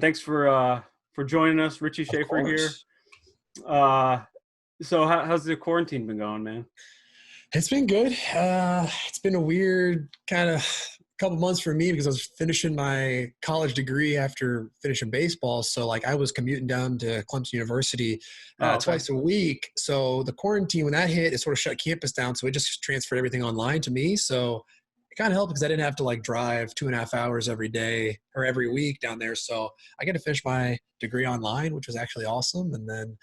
Thanks for joining us. Richie Of Shaffer here. course. So how's the quarantine been going, man? It's been good. It's been a weird kind of couple months for me because I was finishing my college degree after finishing baseball. So like I was commuting down to Clemson University Oh, okay. twice a week. So the quarantine, when that hit, it sort of shut campus down. So it just transferred everything online to me. So it kind of helped because I didn't have to like drive 2.5 hours every day or every week down there. So I get to finish my degree online, which was actually awesome. And then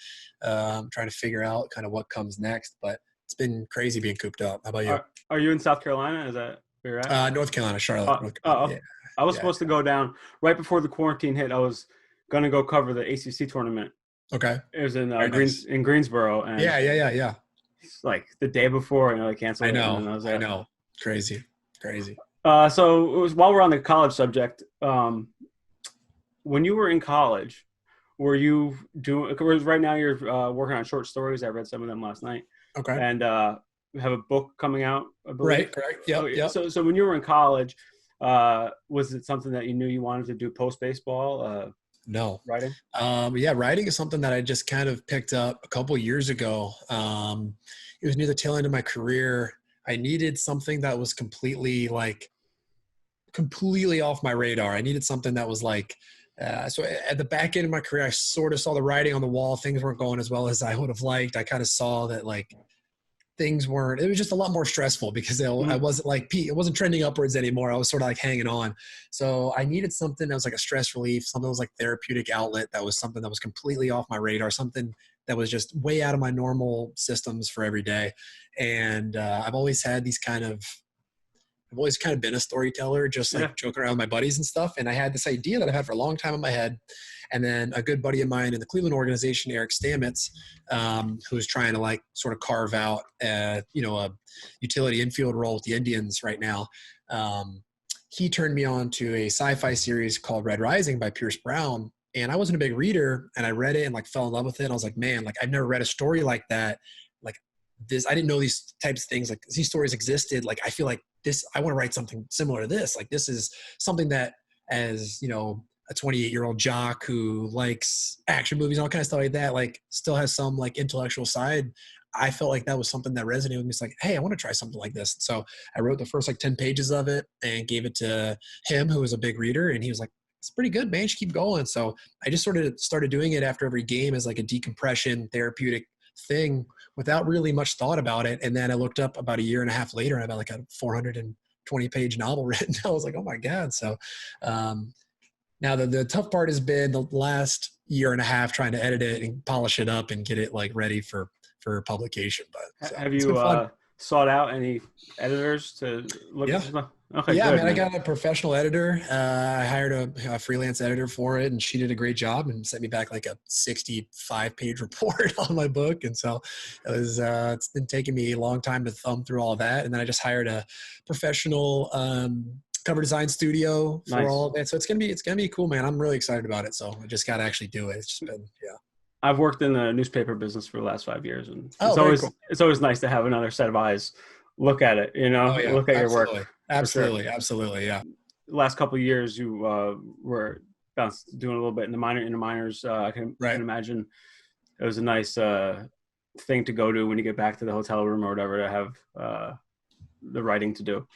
I'm trying to figure out kind of what comes next. But it's been crazy being cooped up. How about you? Are you in South Carolina? Is that where you're at? North Carolina, Charlotte, North Carolina. Yeah, I was yeah. supposed to go down right before the quarantine hit. I was gonna go cover the ACC tournament. Okay. It was in Very nice. in Greensboro, and Yeah. it's like the day before, they canceled I it, and know. then I was I there. know. Crazy. Crazy. So it was while we're on the college subject. When you were in college, were you doing? Because right now you're working on short stories. I read some of them last night, Okay. and you have a book coming out, I believe. Right. Correct. Yep. Oh, Yep. so when you were in college, was it something that you knew you wanted to do post baseball? No. Writing? Yeah, writing is something that I just kind of picked up a couple years ago. It was near the tail end of my career. I needed something that was completely off my radar. I needed something that was so at the back end of my career, I sort of saw the writing on the wall. Things weren't going as well as I would have liked. I kind of saw that things weren't, it was just a lot more stressful because I wasn't it wasn't trending upwards anymore. I was sort of hanging on. So I needed something that was like a stress relief, something that was like therapeutic outlet. That was something that was completely off my radar, something that was just way out of my normal systems for every day. And I've always been a storyteller, just Yeah. joking around with my buddies and stuff. And I had this idea that I've had for a long time in my head. And then a good buddy of mine in the Cleveland organization, Eric Stamets, who's trying to sort of carve out, a utility infield role with the Indians right now. He turned me on to a sci-fi series called Red Rising by Pierce Brown. And I wasn't a big reader, and I read it and fell in love with it. And I was like, man, I've never read a story like that. This, I didn't know these types of things, these stories existed. I feel like this, I want to write something similar to this. This is something that, as a 28-year-old jock who likes action movies and all kind of stuff like that, still has some intellectual side. I felt like that was something that resonated with me. It's hey, I want to try something like this. So I wrote the first 10 pages of it and gave it to him, who was a big reader. And he was like, it's pretty good, man. You should keep going. So I just sort of started doing it after every game as a decompression therapeutic thing without really much thought about it. And then I looked up about a year and a half later and I had a 420-page novel written. I was like, oh my God. So now the tough part has been the last year and a half trying to edit it and polish it up and get it ready for publication. But Have it's you been fun. sought out any editors to look Yeah. at stuff? Okay, Yeah, good, man, I man. got a professional editor. I hired a freelance editor for it, and she did a great job and sent me back a 65-page report on my book. And so it's been taking me a long time to thumb through all of that. And then I just hired a professional cover design studio for Nice. all of it. So it's gonna be cool, man. I'm really excited about it. So I just got to actually do it. It's just been, yeah. I've worked in the newspaper business for the last 5 years, and Very cool. it's always nice to have another set of eyes look at it. Oh yeah, look at your absolutely, work. absolutely, Sure. absolutely, yeah. The last couple of years, you were doing a little bit in the minors. I can imagine it was a nice thing to go to when you get back to the hotel room or whatever to have the writing to do.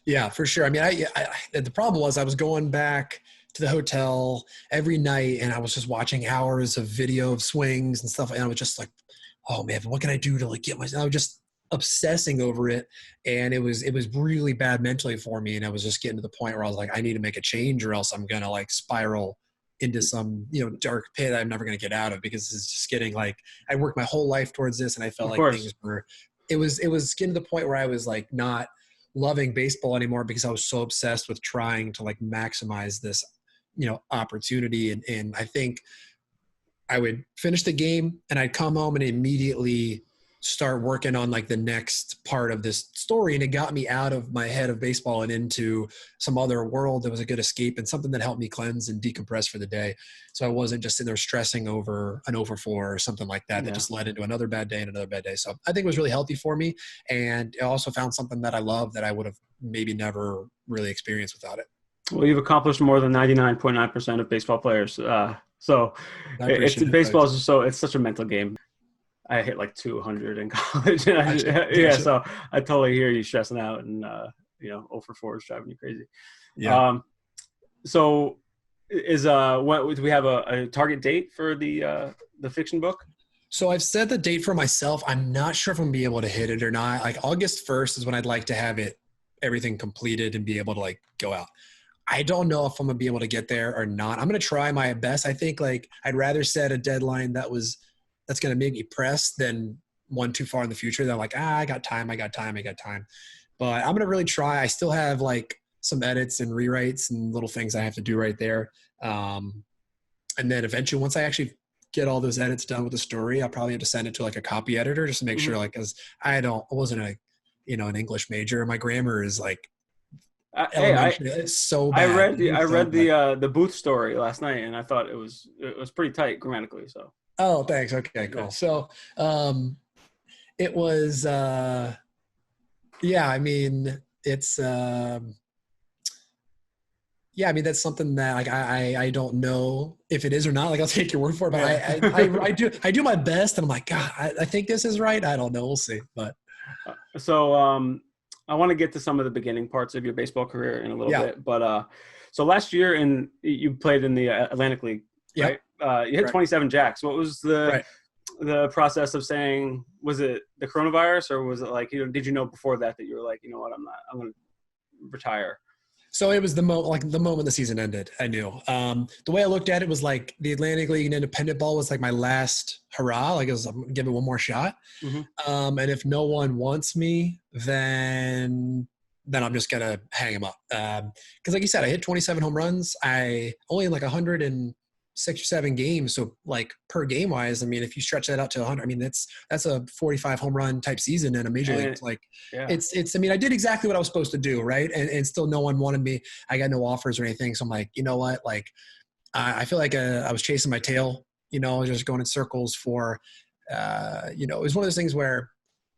Yeah, for sure. I mean, I the problem was I was going back to the hotel every night and I was just watching hours of video of swings and stuff. And I was just oh man, what can I do to get myself? I was just obsessing over it. And it was really bad mentally for me. And I was just getting to the point where I was I need to make a change or else I'm going to spiral into some, dark pit I'm never going to get out of, because it's just getting I worked my whole life towards this. And I felt things were, it was getting to the point where I was not loving baseball anymore because I was so obsessed with trying to maximize this, opportunity. And I think I would finish the game and I'd come home and immediately start working on the next part of this story. And it got me out of my head of baseball and into some other world that was a good escape and something that helped me cleanse and decompress for the day. So I wasn't just sitting there stressing over an over 4 or something like that, that just led into another bad day and another bad day. So I think it was really healthy for me. And I also found something that I love that I would have maybe never really experienced without it. Well, you've accomplished more than 99.9% of baseball players. So I it's appreciate it. baseball is so it's such a mental game. I hit like 200 in college. And yeah, Gotcha. so I totally hear you stressing out, and 0 for 4 is driving you crazy. Yeah. So what do we have a target date for the fiction book? So I've set the date for myself. I'm not sure if I'm gonna be able to hit it or not. Like August 1st is when I'd like to have everything completed and be able to like go out. I don't know if I'm gonna be able to get there or not. I'm gonna try my best. I think like I'd rather set a deadline that's gonna make me press than one too far in the future. That I'm like, I got time. But I'm gonna really try. I still have like some edits and rewrites and little things I have to do right there. And then eventually, once I actually get all those edits done with the story, I'll probably have to send it to like a copy editor just to make sure, like, because I wasn't an English major. My grammar is like elementary. It's so bad. I read the Booth story last night, and I thought it was pretty tight grammatically. So. Oh, thanks. Okay, cool. Yeah. So, it was, yeah. I mean, it's. Yeah, I mean that's something that like I don't know if it is or not. Like I'll take your word for it, but yeah. I do my best, and I'm like, God, I think this is right. I don't know. We'll see. But so I want to get to some of the beginning parts of your baseball career in a little bit. But so last year you played in the Atlantic League, right? You hit 27 jacks. What was the process of saying? Was it the coronavirus, or was it like did you know before that you were like, you know what, I'm going to retire? So it was the moment the season ended, I knew. The way I looked at it was like the Atlantic League and independent ball was like my last hurrah. Like I'm gonna give it one more shot. Mm-hmm. And if no one wants me, then I'm just gonna hang him up. Because like you said, I hit 27 home runs. I only in like 106 or 7 games. So like per game wise, I mean, if you stretch that out to 100, I mean, that's a 45 home run type season in a major league. Like it's, I mean, I did exactly what I was supposed to do. Right. And still no one wanted me. I got no offers or anything. So I'm like, you know what? Like, I feel like I was chasing my tail, just going in circles for, it was one of those things where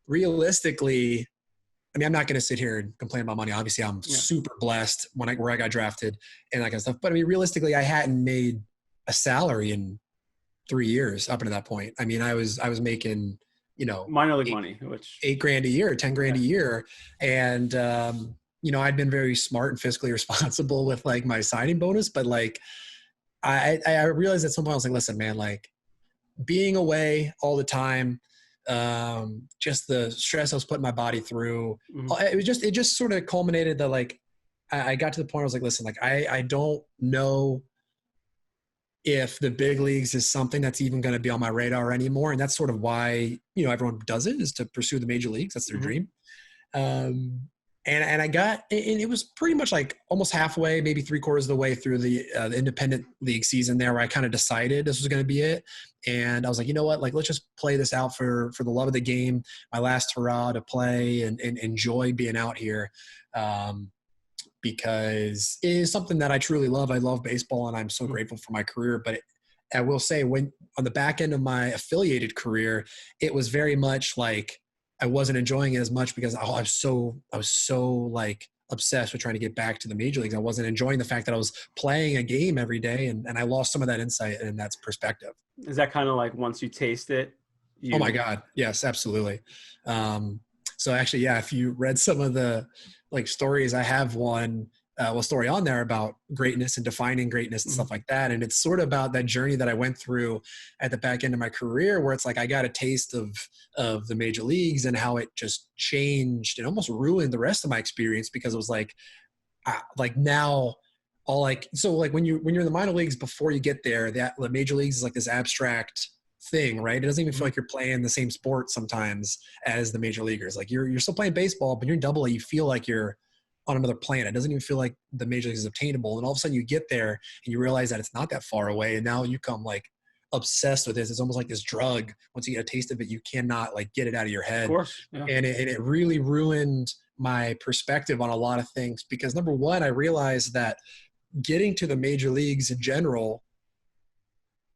realistically, I mean, I'm not going to sit here and complain about money. Obviously I'm super blessed where I got drafted and that kind of stuff. But I mean, realistically, I hadn't made a salary in 3 years up until that point. I mean, I was making, minor league money, which $8,000 a year, $10,000 a year. And, I'd been very smart and fiscally responsible with like my signing bonus, but like, I realized at some point I was like, listen, man, like being away all the time, just the stress I was putting my body through, it just sort of culminated that like, I got to the point where I was like, listen, like I don't know if the big leagues is something that's even going to be on my radar anymore. And that's sort of why, everyone does it, is to pursue the major leagues. That's their dream. And I got, and it was pretty much like almost halfway, maybe 3/4 of the way through the independent league season there, where I kind of decided this was going to be it. And I was like, you know what, like, let's just play this out for the love of the game, my last hurrah to play and enjoy being out here. Because it is something that I truly love. I love baseball and I'm so grateful for my career. But I will say, when on the back end of my affiliated career, it was very much like I wasn't enjoying it as much because I was so like obsessed with trying to get back to the major leagues. I wasn't enjoying the fact that I was playing a game every day, and I lost some of that insight and that's perspective. Is that kind of like once you taste it? Oh my God. Yes, absolutely. So actually, yeah, if you read some of the like stories, I have one story on there about greatness and defining greatness and stuff like that. And it's sort of about that journey that I went through at the back end of my career, where it's like I got a taste of the major leagues and how it just changed and almost ruined the rest of my experience, because it was like now all like, so like when you're in the minor leagues, before you get there, the major leagues is like this abstract thing, right? It doesn't even feel like you're playing the same sport sometimes as the major leaguers. Like you're still playing baseball, but you're in Double A, you feel like you're on another planet. It doesn't even feel like the major leagues is obtainable. And all of a sudden you get there and you realize that it's not that far away. And now you come like obsessed with this. It's almost like this drug. Once you get a taste of it, you cannot like get it out of your head. Of course. Yeah. And it really ruined my perspective on a lot of things, because number one, I realized that getting to the major leagues in general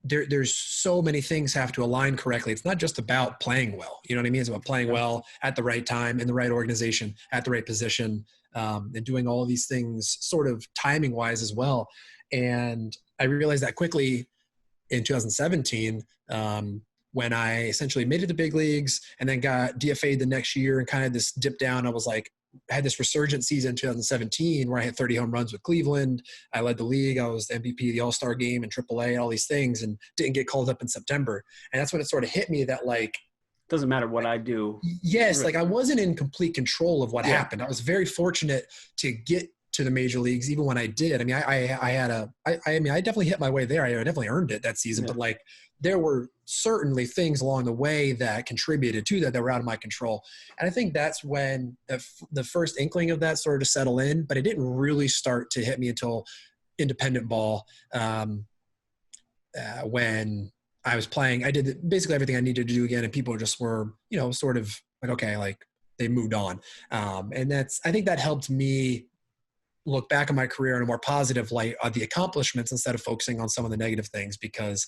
there's so many things have to align correctly. It's not just about playing well. You know what I mean? It's about playing well at the right time, in the right organization, at the right position, and doing all of these things sort of timing wise as well. And I realized that quickly in 2017, when I essentially made it to big leagues and then got DFA'd the next year and kind of this dip down. I was like, had this resurgent season in 2017 where I had 30 home runs with Cleveland. I led the league. I was the MVP of the All-Star game and AAA, all these things, and didn't get called up in September. And that's when it sort of hit me that, like, doesn't matter what I do. Yes. Like, I wasn't in complete control of what happened. I was very fortunate to get to the major leagues, even when I did. I mean, I definitely hit my way there. I definitely earned it that season, but like, there were certainly things along the way that contributed to that were out of my control. And I think that's when the first inkling of that started to settle in, but it didn't really start to hit me until independent ball. When I was playing, I did basically everything I needed to do again. And people just were, you know, sort of like, okay, like they moved on. And I think that helped me look back on my career in a more positive light on the accomplishments instead of focusing on some of the negative things, because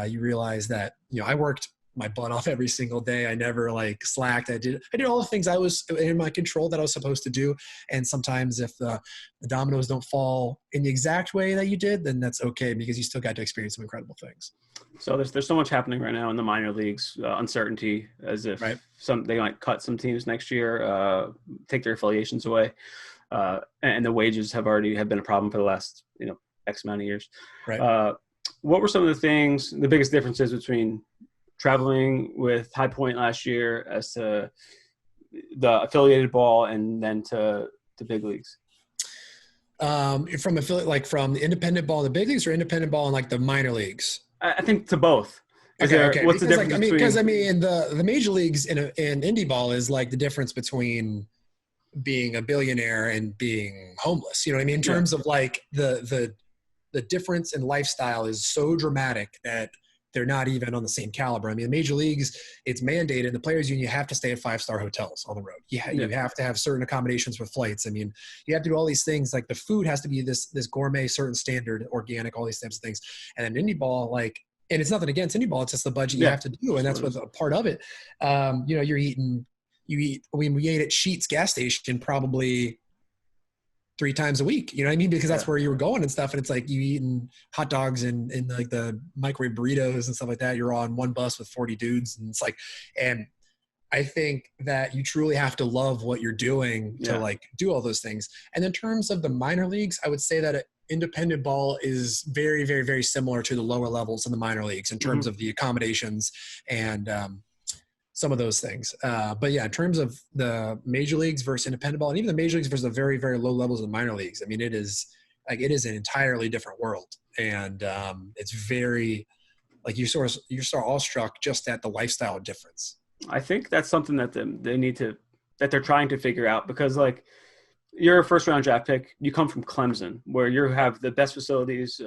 you realize that, you know, I worked my butt off every single day. I never like slacked. I did all the things I was in my control that I was supposed to do. And sometimes if the dominoes don't fall in the exact way that you did, then that's okay, because you still got to experience some incredible things. So there's so much happening right now in the minor leagues, uncertainty, as if they might cut some teams next year, take their affiliations away. And the wages have been a problem for the last, you know, X amount of years. Right. What were some of the biggest differences between traveling with High Point last year as to the affiliated ball and then to big leagues? From affiliate, like from the independent ball in the big leagues, or independent ball in like the minor leagues? I think to both. Okay. What's the difference between? Because I mean, the major leagues in indie ball is like the difference between being a billionaire and being homeless. You know what I mean? In terms of like the difference in lifestyle is so dramatic that they're not even on the same caliber. I mean, the major leagues, it's mandated. The players union, you have to stay at 5-star hotels on the road. You have to have certain accommodations with flights. I mean, you have to do all these things. Like the food has to be this gourmet, certain standard, organic, all these types of things. And then indie ball, like, and it's nothing against indie ball. It's just the budget you have to do. And that's what's a part of it. You know, we ate at Sheetz gas station probably 3 times a week, you know what I mean? Because that's where you were going and stuff. And it's like you eating hot dogs and like the microwave burritos and stuff like that. You're on one bus with 40 dudes. And it's like, and I think that you truly have to love what you're doing to like do all those things. And in terms of the minor leagues, I would say that independent ball is very, very, very similar to the lower levels in the minor leagues in terms of the accommodations and, some of those things. But yeah, in terms of the major leagues versus independent ball, and even the major leagues versus the very, very low levels of the minor leagues, I mean, it is an entirely different world. And it's very, like, you're sort of awestruck just at the lifestyle difference. I think that's something that they're trying to figure out, because like, you're a first round draft pick. You come from Clemson, where you have the best facilities. You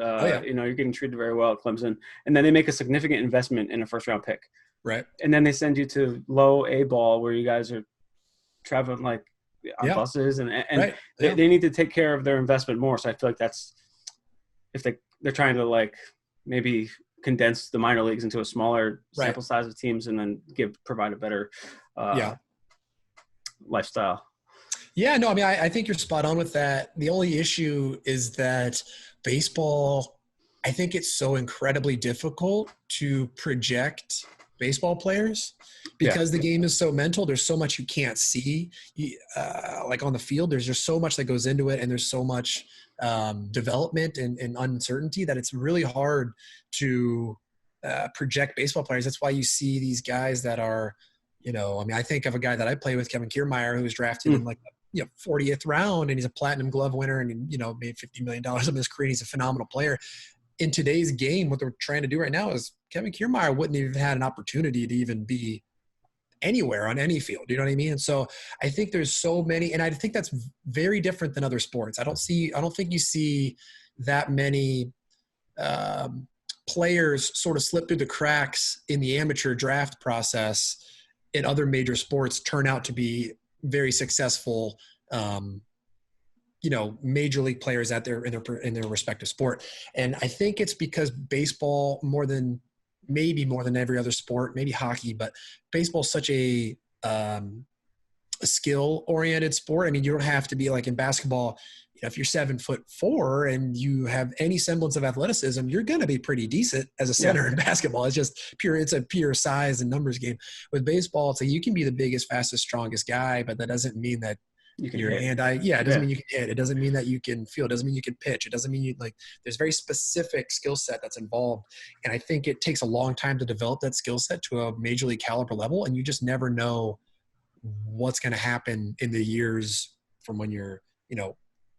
know, you're getting treated very well at Clemson, and then they make a significant investment in a first round pick. Right. And then they send you to low A ball, where you guys are traveling like on buses, and they need to take care of their investment more. So I feel like that's, if they're trying to like maybe condense the minor leagues into a smaller sample size of teams, and then provide a better lifestyle. Yeah, no, I mean, I think you're spot on with that. The only issue is that baseball, I think it's so incredibly difficult to project baseball players because the game is so mental. There's so much you can't see. Like on the field, there's just so much that goes into it, and there's so much development and uncertainty that it's really hard to project baseball players. That's why you see these guys that are, you know, I mean, I think of a guy that I play with, Kevin Kiermaier, who was drafted in like 40th round, and he's a platinum glove winner, and, you know, made $50 million in his career. He's a phenomenal player. In today's game, what they're trying to do right now is Kevin Kiermaier wouldn't even had an opportunity to even be anywhere on any field. You know what I mean? And so I think there's so many, and I think that's very different than other sports. I don't think you see that many players sort of slip through the cracks in the amateur draft process in other major sports turn out to be very successful, major league players out there in their respective sport. And I think it's because baseball maybe more than every other sport, maybe hockey, but baseball is such a skill-oriented sport. I mean, you don't have to be like in basketball. If you're 7'4" and you have any semblance of athleticism, you're going to be pretty decent as a center in basketball. It's a pure size and numbers game. With baseball, it's like you can be the biggest, fastest, strongest guy, but that doesn't mean that it doesn't mean you can hit. It doesn't mean that you can feel. It doesn't mean you can pitch. It doesn't mean there's very specific skill set that's involved. And I think it takes a long time to develop that skill set to a major league caliber level. And you just never know what's going to happen in the years from when you're,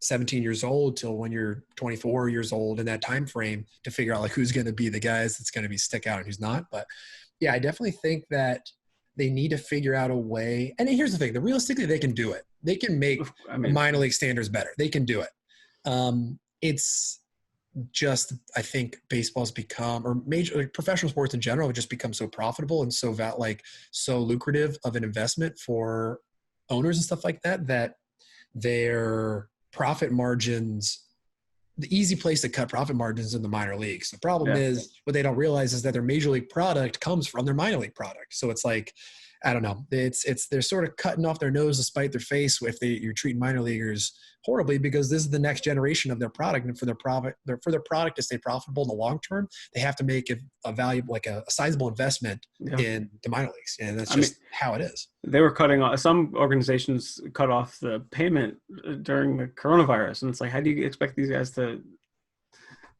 17 years old till when you're 24 years old, in that time frame, to figure out who's going to be the guys that's going to be stick out and who's not. But yeah, I definitely think that they need to figure out a way. And here's the thing, realistically, they can do it. They can make minor league standards better. They can do it. It's just, I think baseball's become, or professional sports in general, have just become so profitable and so lucrative of an investment for owners and stuff like that, that their profit margins, the easy place to cut profit margins in the minor leagues. The problem is what they don't realize is that their major league product comes from their minor league product. So it's like, I don't know. They're sort of cutting off their nose to spite their face if you're treating minor leaguers horribly, because this is the next generation of their product. And for their product to stay profitable in the long term, they have to make a valuable, a sizable investment in the minor leagues. And that's just how it is. They were cutting off, some organizations cut off the payment during the coronavirus. And it's like, how do you expect these guys to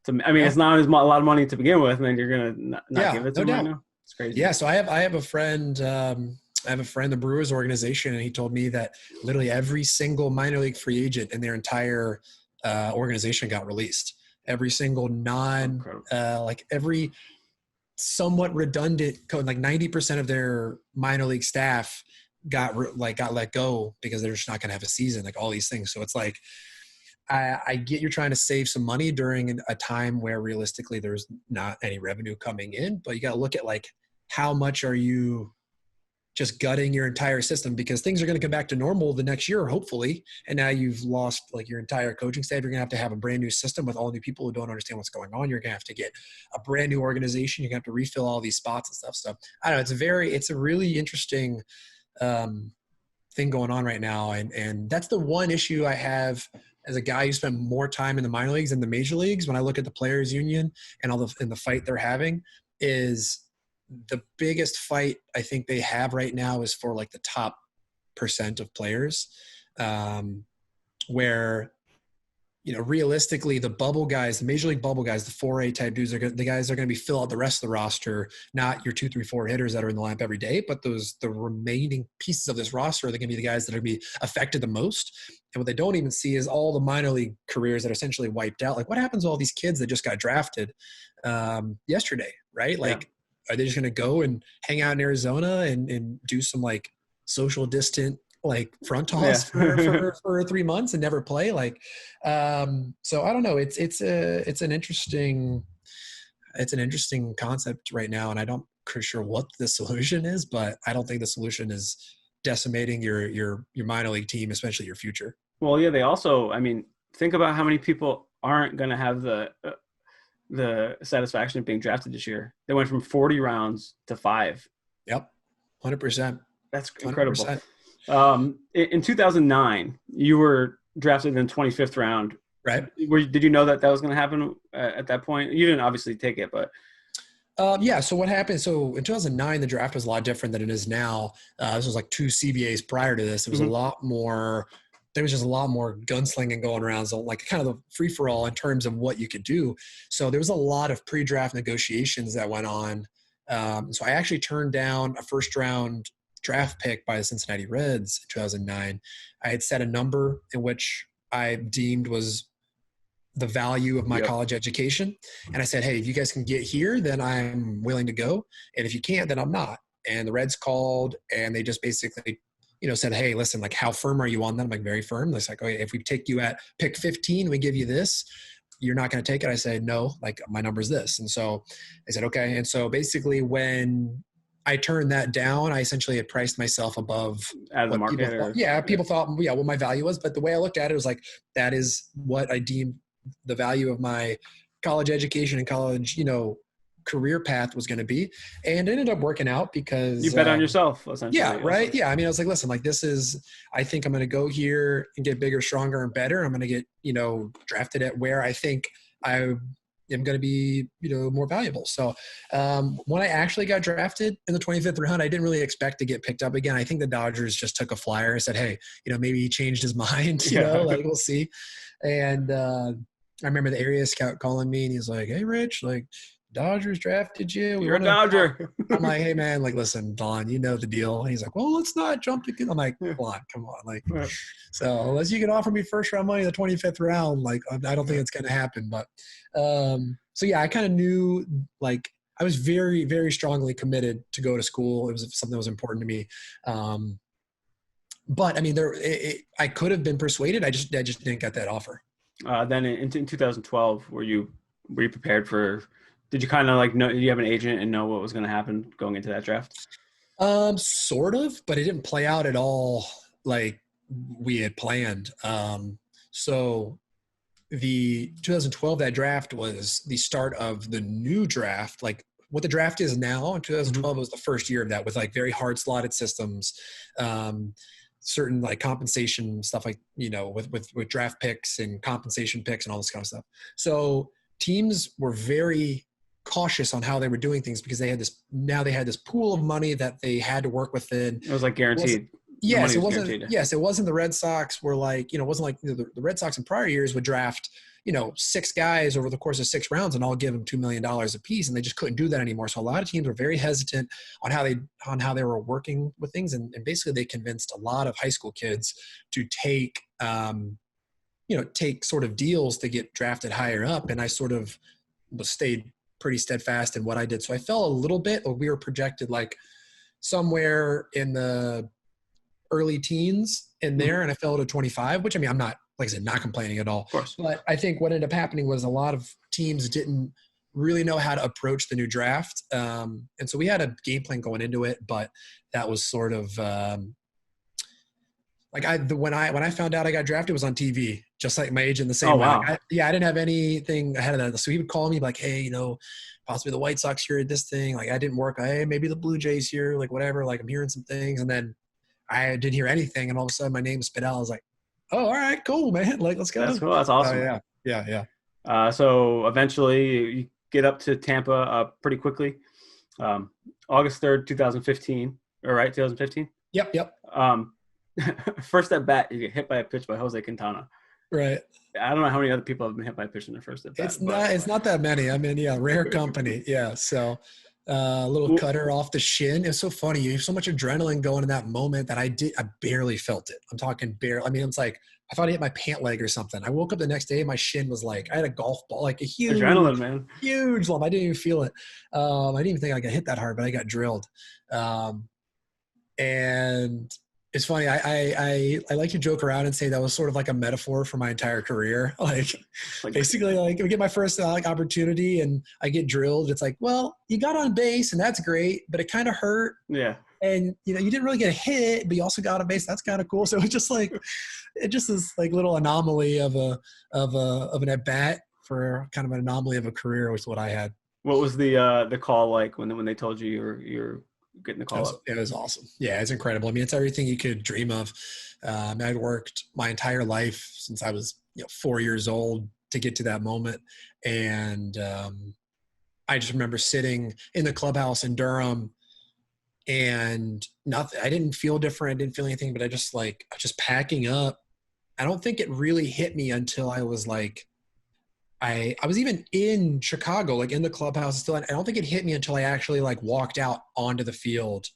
it's not a lot of money to begin with, and then you're going to not give it to them right now? It's crazy. Yeah. So I have a friend, in the Brewers organization, and he told me that literally every single minor league free agent in their entire organization got released. Every single every somewhat redundant code, 90% of their minor league staff got let go because they're just not going to have a season, all these things. So it's like, I get you're trying to save some money during a time where realistically there's not any revenue coming in, but you got to look at how much are you just gutting your entire system, because things are going to come back to normal the next year, hopefully. And now you've lost your entire coaching staff. You're going to have a brand new system with all new people who don't understand what's going on. You're going to have to get a brand new organization. You're going to have to refill all these spots and stuff. So I don't know. It's a really interesting thing going on right now. And that's the one issue I have as a guy who spent more time in the minor leagues than the major leagues. When I look at the players union and the fight they're having, is the biggest fight I think they have right now is for the top % of players, where, realistically the bubble guys, the major league bubble guys, the 4A type dudes the guys are going to be fill out the rest of the roster, not your 2, 3, 4 hitters that are in the lineup every day, but the remaining pieces of this roster are going to be the guys that are going to be affected the most. And what they don't even see is all the minor league careers that are essentially wiped out. What happens to all these kids that just got drafted yesterday, right? Are they just going to go and hang out in Arizona and do some social distant front toss for 3 months and never play? So I don't know. It's an interesting concept right now, and I don't sure what the solution is, but I don't think the solution is decimating your minor league team, especially your future. Well, yeah, they also, think about how many people aren't going to have the satisfaction of being drafted this year. They went from 40 rounds to 5. Yep. 100%. That's incredible. 100%. In 2009, you were drafted in the 25th round. Right. Did you know that was going to happen at that point? You didn't obviously take it, but. Yeah. So what happened? So in 2009, the draft was a lot different than it is now. This was 2 CBAs prior to this. It was a lot more. There was just a lot more gunslinging going around. So kind of the free for all in terms of what you could do. So there was a lot of pre-draft negotiations that went on. So I actually turned down a first round draft pick by the Cincinnati Reds in 2009. I had set a number in which I deemed was the value of my college education. And I said, hey, if you guys can get here, then I'm willing to go. And if you can't, then I'm not. And the Reds called and they just basically, said, hey, listen, how firm are you on that? I'm very firm. It's okay, if we take you at pick 15, we give you this, you're not going to take it. I said, no, my number's this. And so I said, okay. And so basically when I turned that down. I essentially had priced myself above Out of the what market. people thought, what my value was. But the way I looked at it was like, that is what I deemed the value of my college education and college, career path was going to be. And it ended up working out because you bet on yourself, essentially. Yeah. Right. Also. Yeah. I mean, I was like, listen, like I think I'm going to go here and get bigger, stronger, and better. I'm going to get, drafted at where I think I am going to be, more valuable. So when I actually got drafted in the 25th round, I didn't really expect to get picked up again. I think the Dodgers just took a flyer and said, hey, maybe he changed his mind, like we'll see. And I remember the area scout calling me and he's like, hey, Rich, like, Dodgers drafted you. You're a Dodger. I'm like, hey man, like, listen, Don, you know the deal. And he's like, well, let's not jump to. I'm like, come on. Like, so unless you can offer me first round money in the 25th round, like, I don't think it's going to happen. But, so yeah, I kind of knew, like, I was very, very strongly committed to go to school. It was something that was important to me. But I mean, I could have been persuaded. I just didn't get that offer. Then in 2012, were you prepared for? Did you kind of like know? Did you have an agent and know what was going to happen going into that draft? Sort of, but it didn't play out at all like we had planned. So the 2012, that draft was the start of the new draft. Like what the draft is now in 2012 was the first year of that, with like very hard slotted systems, certain like compensation stuff, like, with draft picks and compensation picks and all this kind of stuff. So teams were very cautious on how they were doing things because they had this pool of money that they had to work within. It was like guaranteed. Yes, it wasn't. Guaranteed. Yes, it wasn't. The Red Sox were like, it wasn't like the Red Sox in prior years would draft, 6 guys over the course of 6 rounds and all give them $2 million a piece, and they just couldn't do that anymore. So a lot of teams were very hesitant on how they were working with things, and basically they convinced a lot of high school kids to take sort of deals to get drafted higher up, and I sort of stayed pretty steadfast in what I did. So I fell a little bit, or we were projected like somewhere in the early teens in there, and I fell to 25, which, I mean, I'm not, like I said, not complaining at all. Of course. But I think what ended up happening was a lot of teams didn't really know how to approach the new draft. And so we had a game plan going into it, but that was sort of when I found out I got drafted, it was on TV, just like my agent the same way. Wow. I didn't have anything ahead of that. So he would call me like, hey, possibly the White Sox here at this thing. Like, I didn't work. Hey, maybe the Blue Jays here, like whatever. Like, I'm hearing some things. And then I didn't hear anything. And all of a sudden my name spit out. I was like, oh, all right, cool, man. Like, let's go. That's cool. That's awesome. Yeah. So eventually you get up to Tampa pretty quickly. August 3rd, 2015. All right, 2015? Yep. First at bat, you get hit by a pitch by Jose Quintana. Right. I don't know how many other people have been hit by a pitch in their first at bat. It's not that many. I mean, yeah, rare company. Yeah. So a little cutter off the shin. It's so funny. You have so much adrenaline going in that moment that I barely felt it. I'm talking barely. I mean, it's like I thought I hit my pant leg or something. I woke up the next day and my shin was like, I had a golf ball, like a huge adrenaline, man. Huge lump. I didn't even feel it. I didn't even think I got hit that hard, but I got drilled. And it's funny. I like to joke around and say that was sort of like a metaphor for my entire career. Like basically, like I get my first opportunity and I get drilled. It's like, well, you got on base and that's great, but it kind of hurt. Yeah. And you didn't really get a hit, but you also got on base. That's kind of cool. So it's just like, it just is like little anomaly of an at bat for kind of an anomaly of a career was what I had. What was the call like when they told you you're getting the call up? It was awesome. Yeah, it's incredible. I mean, it's everything you could dream of. I'd worked my entire life since I was 4 years old to get to that moment. And I just remember sitting in the clubhouse in Durham and nothing. I didn't feel different. I didn't feel anything, but I just packing up. I don't think it really hit me until I was like, I was even in Chicago, like in the clubhouse still. I don't think it hit me until I actually like walked out onto the field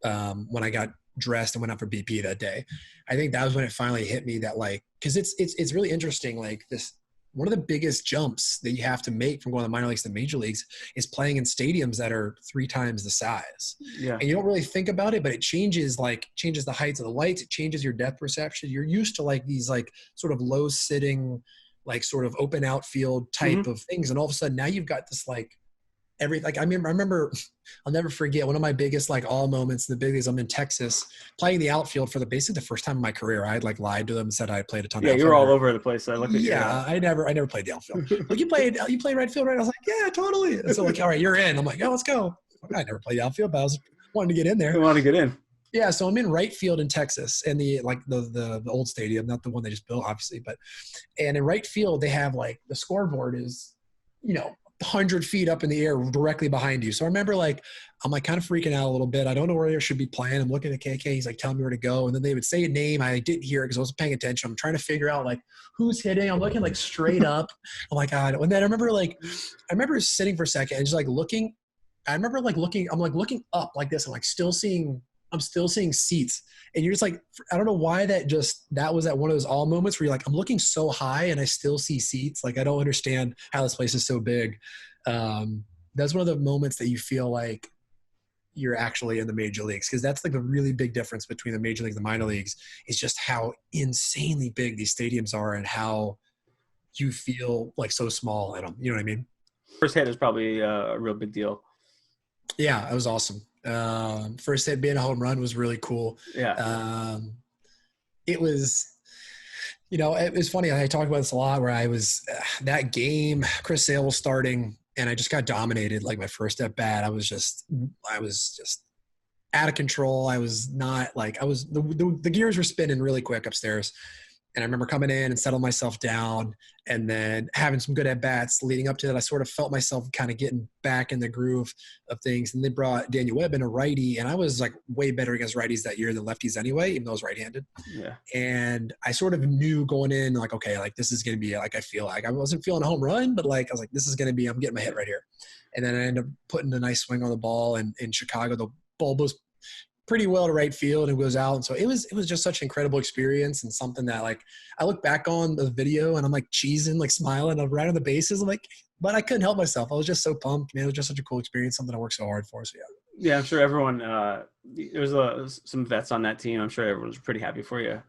when I got dressed and went out for BP that day. I think that was when it finally hit me that like, cause it's really interesting. Like this, one of the biggest jumps that you have to make from going to the minor leagues to the major leagues is playing in stadiums that are 3 times the size. Yeah. And you don't really think about it, but it changes the heights of the lights. It changes your depth perception. You're used to like these like sort of low sitting, like sort of open outfield type of things. And all of a sudden now you've got this like I remember, I'll never forget one of my biggest like all moments. The biggest, I'm in Texas playing the outfield for basically the first time in my career. I had like lied to them and said I played a ton of Yeah, outfield. you were all over the place. I looked at yeah, I never played the outfield. Like you played right field, right? I was like, yeah, totally. And so like, all right, you're in. I'm like, oh, let's go. I never played the outfield, but I was wanting to get in there. You want to get in. Yeah, so I'm in right field in Texas, and the old stadium, not the one they just built, obviously, and in right field they have like the scoreboard is, 100 feet up in the air directly behind you. So I remember like I'm like kind of freaking out a little bit. I don't know where I should be playing. I'm looking at KK. He's like telling me where to go, and then they would say a name. I didn't hear it because I wasn't paying attention. I'm trying to figure out like who's hitting. I'm looking like straight up. I'm like, God. And then I remember sitting for a second and just like looking. I remember like looking. I'm like looking up like this. I'm still seeing seats. And you're just like, I don't know why that was at one of those all moments where you're like, I'm looking so high and I still see seats. Like, I don't understand how this place is so big. That's one of the moments that you feel like you're actually in the major leagues. Cause that's like the really big difference between the major leagues and the minor leagues is just how insanely big these stadiums are and how you feel like so small in them. You know what I mean? First hit is probably a real big deal. Yeah, it was awesome. First hit being a home run was really cool. Yeah. It was, it was funny. I talk about this a lot where I was that game, Chris Sale was starting and I just got dominated. Like my first at bat, I was just out of control. I was not like, the gears were spinning really quick upstairs. And I remember coming in and settling myself down and then having some good at-bats leading up to that. I sort of felt myself kind of getting back in the groove of things. And they brought Daniel Webb in, a righty, and I was like way better against righties that year than lefties anyway, even though I was right-handed. Yeah. And I sort of knew going in like, okay, like this is going to be like, I feel like I wasn't feeling a home run, but like I was like, this is going to be, I'm getting my hit right here. And then I ended up putting a nice swing on the ball, and in Chicago, the ball was pretty well to right field and goes out. And so it was just such an incredible experience and something that like I look back on the video and I'm like cheesing, like smiling, I'm right on the bases. I'm like, but I couldn't help myself. I was just so pumped, man. It was just such a cool experience, something I worked so hard for. So yeah. Yeah, I'm sure everyone, there was some vets on that team. I'm sure everyone was pretty happy for you.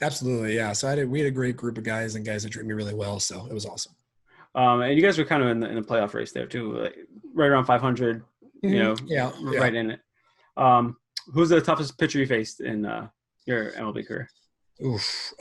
Absolutely. Yeah. So we had a great group of guys and guys that treated me really well. So it was awesome. And you guys were kind of in the playoff race there too, like right around 500, right in it. Who's the toughest pitcher you faced in your MLB career? Oof.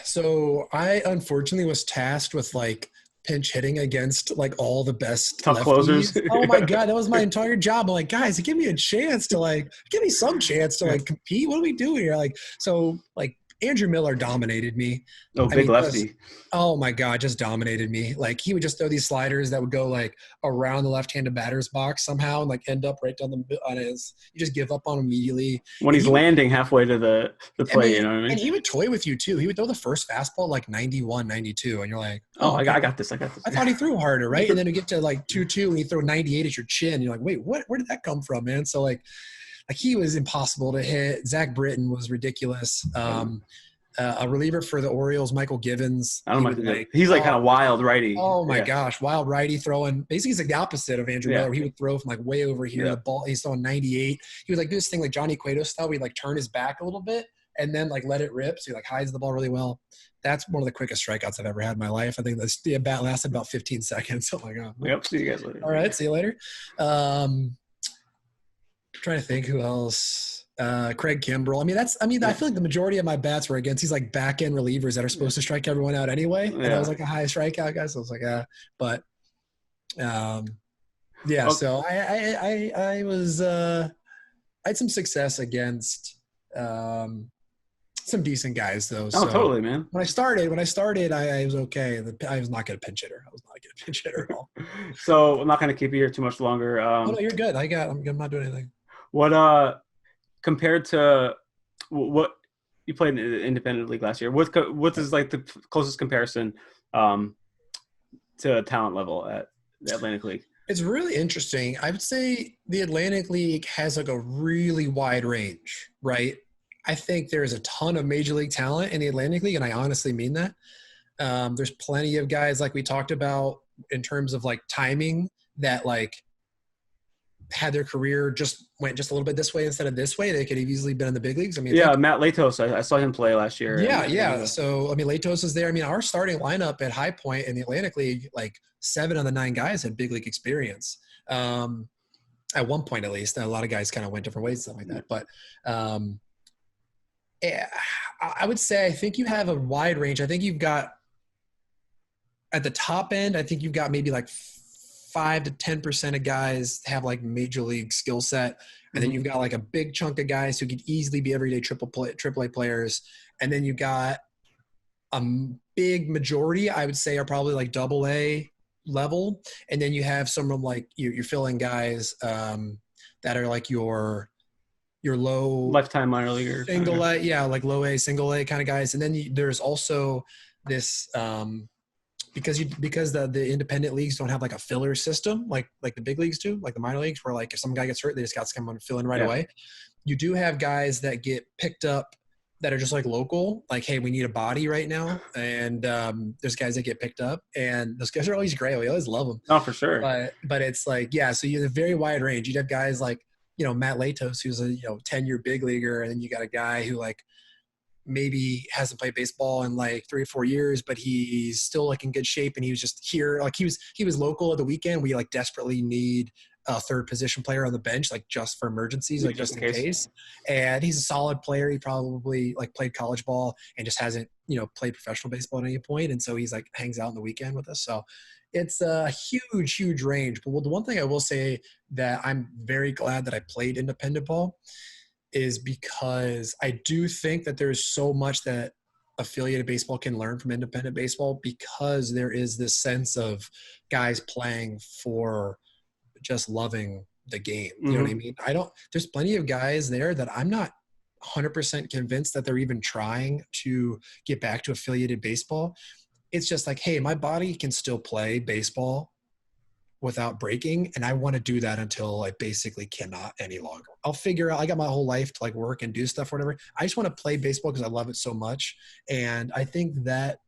So I unfortunately was tasked with like pinch hitting against like all the best tough lefties. Closers. Oh my God, that was my entire job. I'm like, guys, give me a chance to like, give me some chance to like compete. What are we doing here? Like, so like Andrew Miller dominated me. Oh, big lefty. Oh my God, just dominated me. Like he would just throw these sliders that would go like around the left-handed batter's box somehow and like end up right down on his. You just give up on him immediately. When he's landing halfway to the plate, you know what I mean? And he would toy with you too. He would throw the first fastball like 91, 92, and you're like, oh, I got this. I thought he threw harder, right? And then you get to like 2-2 and you throw 98 at your chin. You're like, wait, where did that come from, man? So like he was impossible to hit. Zach Britton was ridiculous. A reliever for the Orioles, Michael Givens. I don't know. He's like kind of wild righty. Oh my gosh, wild righty throwing. Basically, he's like the opposite of Andrew Miller. He would throw from like way over here. The ball, he's throwing 98. He would like do this thing like Johnny Cueto style. He'd like turn his back a little bit and then like let it rip. So he like hides the ball really well. That's one of the quickest strikeouts I've ever had in my life. I think the bat lasted about 15 seconds. Oh my God. Yep. See you guys later. All right. See you later. Trying to think who else. Craig Kimbrell. I feel like the majority of my bats were against these like back end relievers that are supposed to strike everyone out anyway. And I was like a high strikeout guy. So I was like, So I was, I had some success against, some decent guys though. Oh, totally, man. When I started, I was okay. I was not good at pinch hitter. I was not good at pinch hitter at all. So I'm not going to keep you here too much longer. No, you're good. I'm not doing anything. What, compared to what you played in the independent league last year, what is like the closest comparison to talent level at the Atlantic League? It's really interesting. I would say the Atlantic League has like a really wide range, right? I think there's a ton of major league talent in the Atlantic League, and I honestly mean that. There's plenty of guys like we talked about in terms of like timing that like had their career went just a little bit this way instead of this way. They could have easily been in the big leagues. I mean, yeah, Matt Latos, I saw him play last year. Yeah. So, I mean, Latos is there. I mean, our starting lineup at High Point in the Atlantic League, like 7 of the 9 guys had big league experience. At one point, at least. And a lot of guys kind of went different ways, stuff like that. But I would say, I think you have a wide range. I think you've got, at the top end, I think you've got maybe like 5 to 10% of guys have like major league skill set. And then you've got like a big chunk of guys who could easily be everyday AAA players. And then you got a big majority, I would say, are probably like AA level. And then you have some of like you're filling guys that are like your low lifetime minor leaguer, single A, like low A, single A kind of guys. And then there's also this because the independent leagues don't have like a filler system like the big leagues do, like the minor leagues, where like if some guy gets hurt, they just got to come on and fill in right away. You do have guys that get picked up that are just like local, like, hey, we need a body right now. And there's guys that get picked up, and those guys are always great. We always love them. Oh, for sure. But it's like, yeah, so you have a very wide range. You'd have guys like, Matt Latos, who's a 10-year big leaguer, and then you got a guy who like maybe hasn't played baseball in like 3 or 4 years, but he's still like in good shape. And he was just here. Like he was local at the weekend. We like desperately need a third position player on the bench, like just for emergencies, like just in case. And he's a solid player. He probably like played college ball and just hasn't, played professional baseball at any point. And so he's like hangs out on the weekend with us. So it's a huge, huge range. But the one thing I will say that I'm very glad that I played independent ball is because I do think that there's so much that affiliated baseball can learn from independent baseball, because there is this sense of guys playing for just loving the game. You know what I mean? There's plenty of guys there that I'm not 100% convinced that they're even trying to get back to affiliated baseball. It's just like, hey, my body can still play baseball without breaking, and I want to do that until I basically cannot any longer. I'll figure out, I got my whole life to like work and do stuff or whatever. I just want to play baseball because I love it so much. And I think that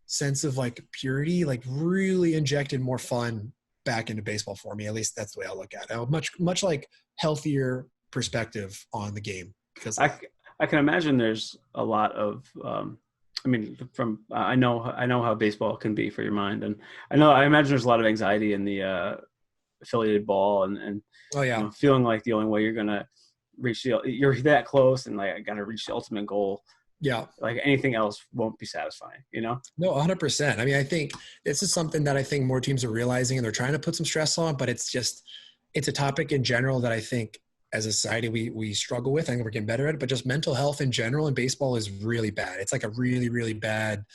sense of like purity like really injected more fun back into baseball for me. At least that's the way I look at it. I have a much like healthier perspective on the game, because I can imagine there's a lot of I know how baseball can be for your mind, and I imagine there's a lot of anxiety in the affiliated ball, and feeling like the only way you're gonna reach you're that close, and like I gotta reach the ultimate goal. Yeah, like anything else won't be satisfying, No, 100%. I mean, I think this is something that I think more teams are realizing, and they're trying to put some stress on, but it's a topic in general that I think as a society we struggle with. I think we're getting better at it, but just mental health in general in baseball is really bad. It's like a really, really bad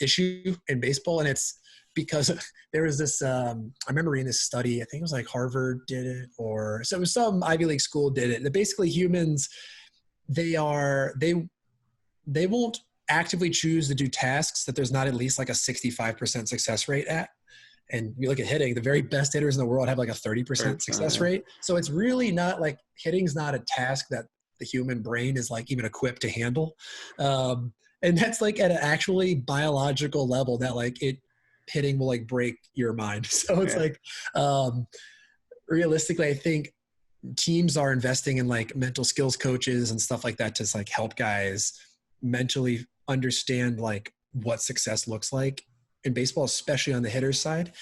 issue in baseball. And it's because there was this, I remember reading this study, I think it was like Harvard did it, or so it was some Ivy League school did it. That basically humans, they won't actively choose to do tasks that there's not at least like a 65% success rate at. And you look at hitting, the very best hitters in the world have like a 30% success rate. So it's really not like, hitting's not a task that the human brain is like even equipped to handle. And that's like at an actually biological level that like hitting will like break your mind. So it's like, realistically, I think teams are investing in like mental skills coaches and stuff like that to like help guys mentally understand like what success looks like in baseball, especially on the hitter's side.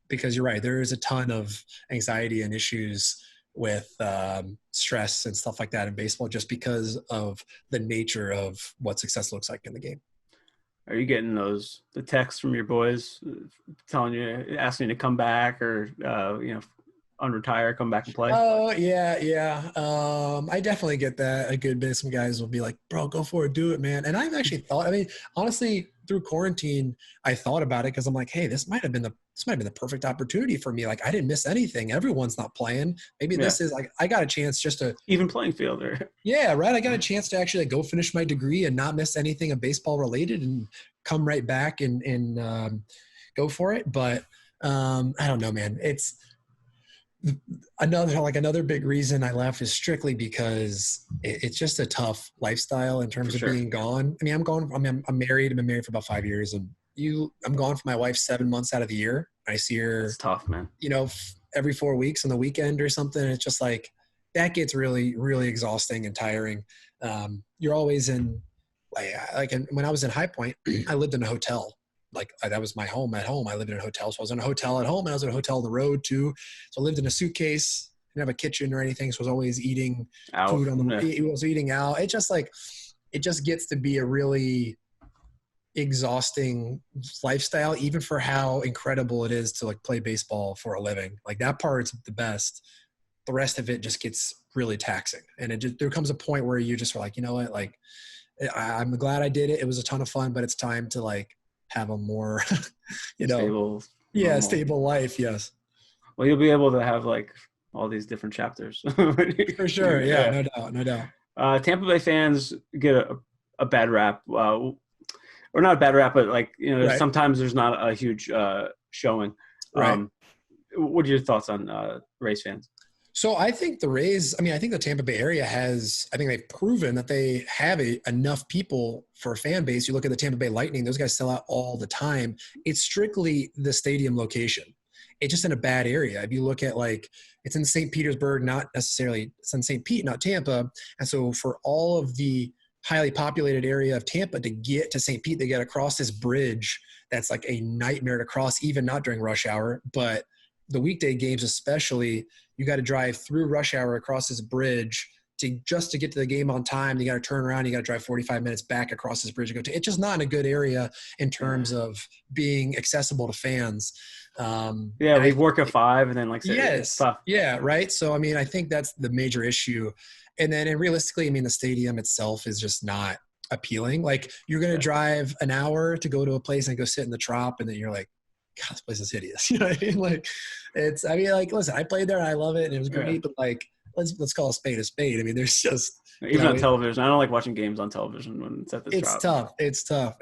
Because you're right, there is a ton of anxiety and issues with stress and stuff like that in baseball, just because of the nature of what success looks like in the game. Are you getting the texts from your boys telling you, asking you to come back, or unretire, come back and play? Oh yeah. I definitely get that a good bit. Some guys will be like, bro, go for it, do it, man. And I've actually thought, I mean, honestly, through quarantine, I thought about it, because I'm like, hey, this might have been the perfect opportunity for me. Like, I didn't miss anything. Everyone's not playing. Maybe this is like, I got a chance just to even playing field. Yeah, right. I got a chance to actually like go finish my degree and not miss anything of baseball related, and come right back and go for it. But I don't know, man. It's another big reason I left is strictly because it's just a tough lifestyle in terms of being gone. I mean, I'm married. I've been married for about 5 years, and I'm gone from my wife 7 months out of the year. I see her. It's tough, man. every 4 weeks on the weekend or something. It's just like, that gets really, really exhausting and tiring. You're always in when I was in High Point, I lived in a hotel. Like that was my home at home. I lived in a hotel. So I was in a hotel at home and I was in a hotel on the road too. So I lived in a suitcase, didn't have a kitchen or anything. So I was always eating food on the, I was eating out. It just gets to be a really exhausting lifestyle, even for how incredible it is to like play baseball for a living. Like that part's the best. The rest of it just gets really taxing. And there comes a point where you just are like, you know what, like I'm glad I did it. It was a ton of fun, but it's time to like have a more, stable life. Yes. Well, you'll be able to have like all these different chapters. For sure. Yeah. No doubt. Tampa Bay fans get a bad rap, or not a bad rap, but like, right. Sometimes there's not a huge showing. Right. What are your thoughts on Rays fans? So I think the Rays, I think the Tampa Bay area they've proven that they have enough people for a fan base. You look at the Tampa Bay Lightning, those guys sell out all the time. It's strictly the stadium location. It's just in a bad area. If you look at it's in St. Petersburg, not necessarily, it's in St. Pete, not Tampa. And so for all of the highly populated area of Tampa to get to St. Pete, they got to cross this bridge that's like a nightmare to cross, even not during rush hour, but the weekday games especially, you got to drive through rush hour across this bridge to get to the game on time. You got to turn around. You got to drive 45 minutes back across this bridge. It's just not in a good area in terms of being accessible to fans. We work at 5 and then it's tough. Yeah. Right. So, I think that's the major issue. And then realistically, the stadium itself is just not appealing. Like you're going to drive an hour to go to a place and go sit in the Trop. And then you're like, God, this place is hideous. You know what I mean? Listen, I played there and I love it and it was great, but let's call a spade a spade. There's just even on television. I don't like watching games on television when it's at the Trop. It's tough.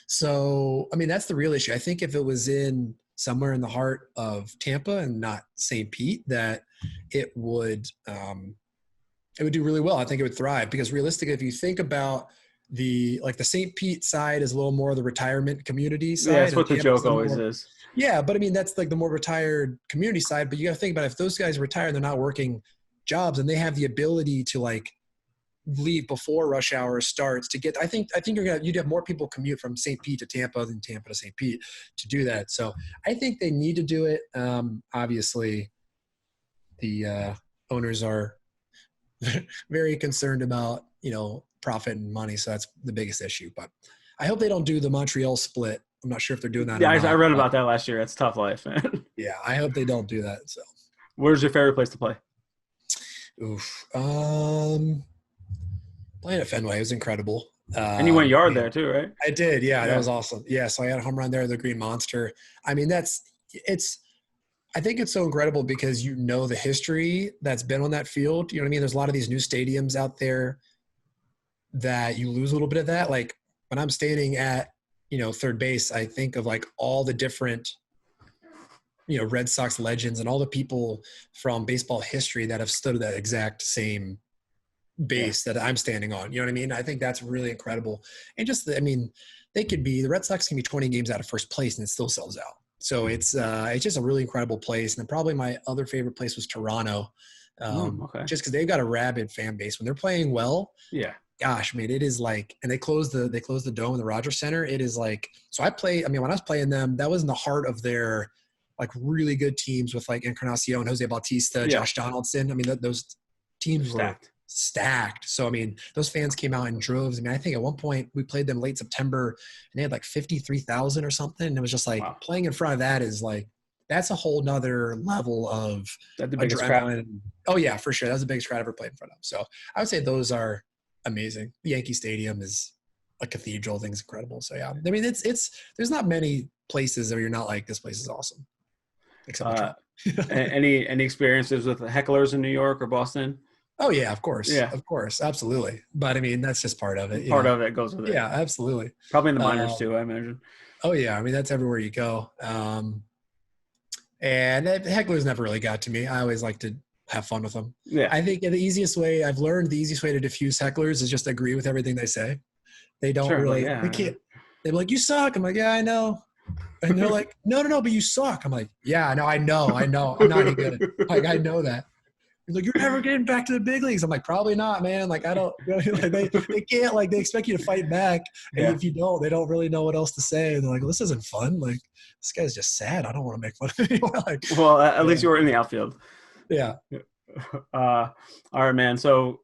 So that's the real issue. I think if it was in somewhere in the heart of Tampa and not St. Pete, that it would do really well. I think it would thrive because realistically, if you think about the St. Pete side is a little more of the retirement community side. Yeah, that's what the joke always is. Yeah, but that's the more retired community side. But you got to think about if those guys retire and they're not working jobs and they have the ability to leave before rush hour starts to get. I think you'd have more people commute from St. Pete to Tampa than Tampa to St. Pete to do that. So I think they need to do it. Obviously, the owners are very concerned about profit and money. So that's the biggest issue, but I hope they don't do the Montreal split. I'm not sure if they're doing that. Yeah, I read about that last year. It's tough life, man. Yeah. I hope they don't do that. So where's your favorite place to play? Playing at Fenway was incredible. And you went yard there too, right? I did. Yeah. That was awesome. Yeah. So I had a home run there, the Green Monster. I think it's so incredible because the history that's been on that field. You know what I mean? There's a lot of these new stadiums out there that you lose a little bit of that. Like when I'm standing at, third base, I think of all the different, Red Sox legends and all the people from baseball history that have stood at that exact same base that I'm standing on. You know what I mean? I think that's really incredible. And just, the Red Sox can be 20 games out of first place and it still sells out. So it's just a really incredible place. And then probably my other favorite place was Toronto. Just because they've got a rabid fan base when they're playing well. Yeah. Gosh, man, it is and they closed the dome in the Rogers Center. It is so I play. When I was playing them, that was in the heart of their really good teams with Encarnacion, Jose Bautista, Josh Donaldson. Those teams were stacked. So, those fans came out in droves. I think at one point we played them late September and they had 53,000 or something. And it was just wow. Playing in front of that is that's a whole nother level of the biggest crowd. Oh yeah, for sure. That was the biggest crowd I ever played in front of. So I would say those are amazing. The Yankee Stadium is a cathedral. Thing's incredible. So yeah, there's not many places where you're not this place is awesome. Except any experiences with hecklers in New York or Boston? Oh yeah, of course. Yeah, of course, absolutely. But that's just part of it. Part of it goes with it. Yeah, absolutely. Probably in the minors too, I imagine. Oh yeah, that's everywhere you go. And hecklers never really got to me. I always like to have fun with them. Yeah. I think the easiest way to diffuse hecklers is just agree with everything they say. They don't they can't. They're like, you suck. I'm like, yeah, I know. And they're like, no, but you suck. I'm like, yeah, no, I know. I'm not any good. Like, I know that. He's like, you're never getting back to the big leagues. I'm like, probably not, man. Like, I don't, like, they can't, like, they expect you to fight back. And if you don't, they don't really know what else to say. And they're like, well, this isn't fun. Like, this guy's just sad. I don't want to make fun of him anymore. Like, well, at least you were in the outfield. Yeah. All right, man. So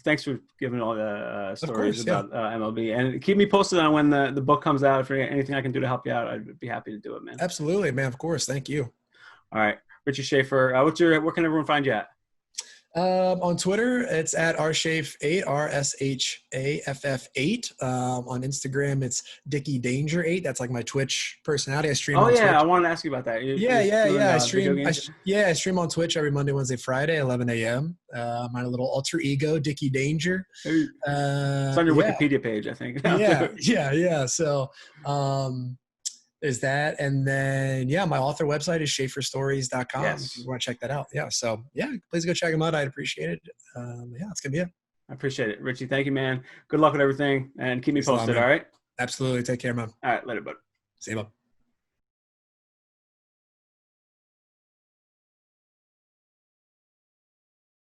thanks for giving all the stories about MLB, and keep me posted on when the book comes out. If there's anything I can do to help you out, I'd be happy to do it, man. Absolutely, man. Of course. Thank you. All right. Richie Shaffer, where can everyone find you at? On Twitter, it's at rshaff8, RSHAFF8. On Instagram, it's Dickie Danger 8. That's like my Twitch personality. I stream on Twitch. I wanted to ask you about that. I stream on Twitch every Monday, Wednesday, Friday, 11 a.m. My little alter ego, Dickie Danger. It's on your Wikipedia page, I think. Yeah. So, is that, and then my author website is shafferstories.com. Yes. If you want to check that out. So please go check them out. I'd appreciate it. It's gonna be it. I appreciate it, Richie. Thank you, man. Good luck with everything, and keep me posted. All right. Absolutely. Take care, man. All right, later, bud. See you, bud.